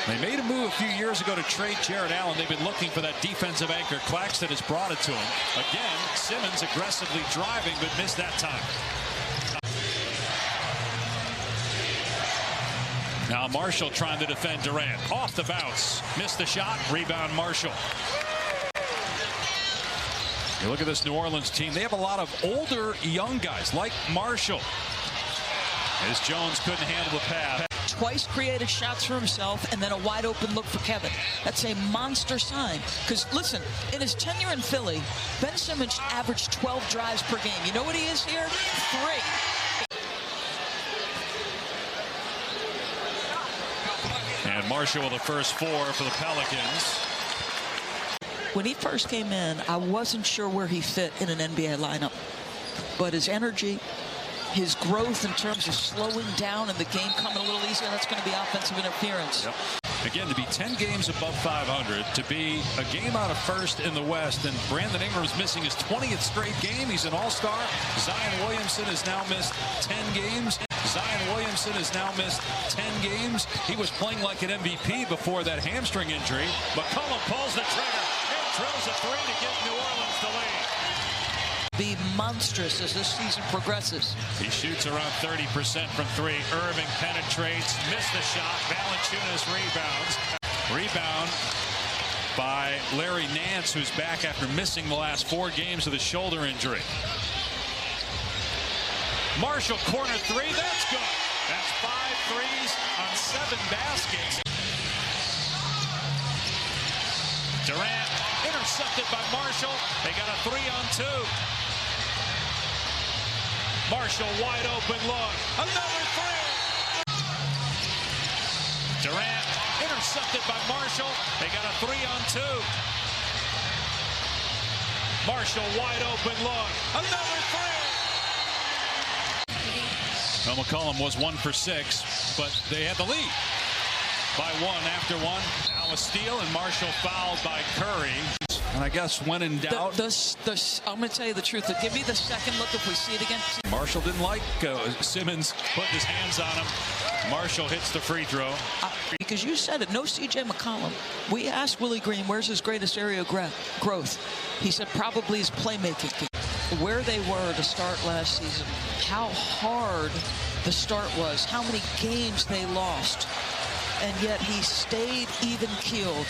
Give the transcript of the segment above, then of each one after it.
They made a move a few years ago to trade Jared Allen. They've been looking for that defensive anchor. Claxton has brought it to him. Again, Simmons aggressively driving, but missed that time. Now Marshall trying to defend Durant. Off the bounce. Missed the shot. Rebound Marshall. You look at this New Orleans team. They have a lot of older, young guys like Marshall. As Jones couldn't handle the pass. Twice created shots for himself and then a wide open look for Kevin. That's a monster sign. Because listen, in his tenure in Philly, Ben Simmons averaged 12 drives per game. You know what he is here? 3. And Marshall with the first 4 for the Pelicans. When he first came in, I wasn't sure where he fit in an NBA lineup. But his energy, his growth in terms of slowing down and the game coming a little easier, that's going to be offensive interference. Yep. Again, to be 10 games above 500, to be a game out of first in the West, and Brandon Ingram's missing his 20th straight game. He's an all-star. Zion Williamson has now missed 10 games. Zion Williamson has now missed 10 games. He was playing like an MVP before that hamstring injury. McCollum pulls the trigger and drills a 3 to give New Orleans the lead. Be monstrous as this season progresses. He shoots around 30% from 3. Irving penetrates, missed the shot. Valanciunas rebounds. Rebound by Larry Nance, who's back after missing the last 4 games with a shoulder injury. Marshall corner 3, that's good. That's 5 threes on 7 baskets. Durant intercepted by Marshall. They got a 3-on-2. Marshall wide open look. Another 3. Durant intercepted by Marshall. They got a 3-on-2. Marshall wide open look. Another 3. Well, McCollum was 1 for 6, but they had the lead by 1 after 1. Now a steal, and Marshall fouled by Curry. And I guess when in doubt, I'm going to tell you the truth. Give me the second look if we see it again. Marshall didn't like Simmons putting his hands on him. Marshall hits the free throw. Because you said it, no C.J. McCollum. We asked Willie Green, where's his greatest area of growth? He said probably his playmaking. Where they were to start last season, how hard the start was, how many games they lost, and yet he stayed even-keeled.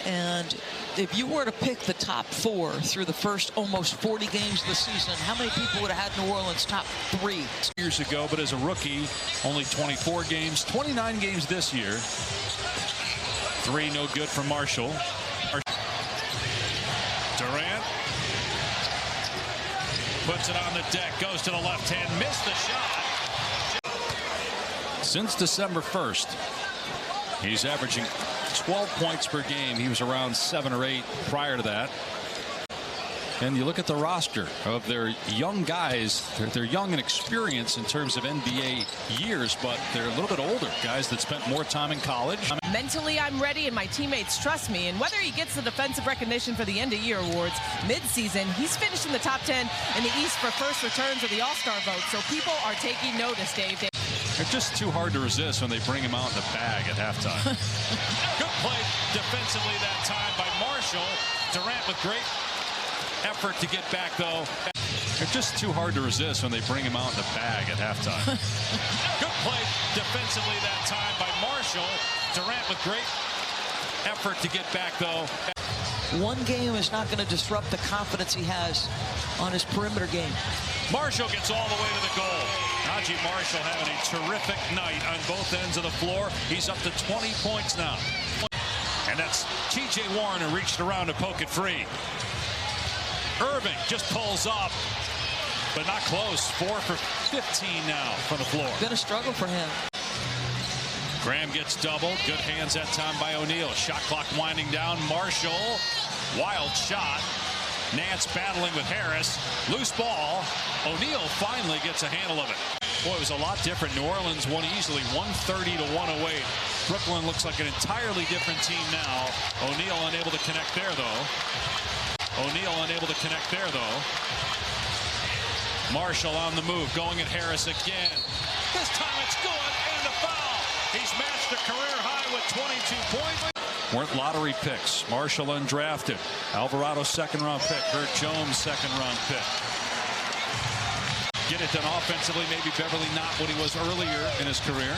And if you were to pick the top 4 through the first almost 40 games of the season, how many people would have had New Orleans top 3? Years ago, but as a rookie, only 24 games, 29 games this year. 3 no good for Marshall. Durant puts it on the deck, goes to the left hand, missed the shot. Since December 1st, he's averaging 12 points per game. He was around 7 or 8 prior to that. And you look at the roster of their young guys. They're young and experienced in terms of NBA years, but they're a little bit older. Guys that spent more time in college. Mentally, I'm ready, and my teammates trust me. And whether he gets the defensive recognition for the end-of-year awards mid-season, he's finished in the top 10 in the East for first returns of the All-Star vote. So people are taking notice, Dave. They're just too hard to resist when they bring him out in the bag at halftime. Good play defensively that time by Marshall. Durant with great effort to get back, though. They're just too hard to resist when they bring him out in the bag at halftime. Good play defensively that time by Marshall. Durant with great effort to get back, though. One game is not going to disrupt the confidence he has on his perimeter game. Marshall gets all the way to the goal. Naji Marshall having a terrific night on both ends of the floor. He's up to 20 points now. And that's T.J. Warren who reached around to poke it free. Irving just pulls up, but not close. 4 for 15 now from the floor. Been a struggle for him. Graham gets doubled. Good hands that time by O'Neal. Shot clock winding down. Marshall, wild shot. Nance battling with Harris. Loose ball. O'Neal finally gets a handle of it. Boy, it was a lot different. New Orleans won easily, 130 to 108. Brooklyn looks like an entirely different team now. O'Neal unable to connect there, though. Marshall on the move, going at Harris again. This time it's good, and the foul. He's matched a career high with 22 points. Weren't lottery picks. Marshall undrafted. Alvarado second-round pick. Kurt Jones second-round pick. Get it done offensively. Maybe Beverly not what he was earlier in his career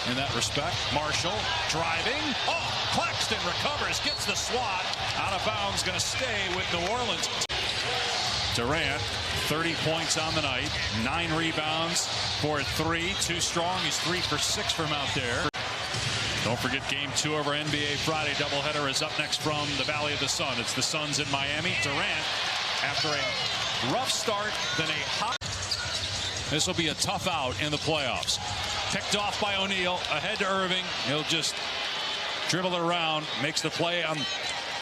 in that respect. Marshall driving. Oh, Claxton recovers, gets the swat. Out of bounds, going to stay with New Orleans. Durant, 30 points on the night, 9 rebounds for 3, too strong. He's 3 for 6 from out there. Don't forget Game 2 of our NBA Friday doubleheader is up next from the Valley of the Sun. It's the Suns in Miami. Durant, after a rough start, then a hot. This will be a tough out in the playoffs. Picked off by O'Neal, ahead to Irving. He'll just dribble it around, makes the play on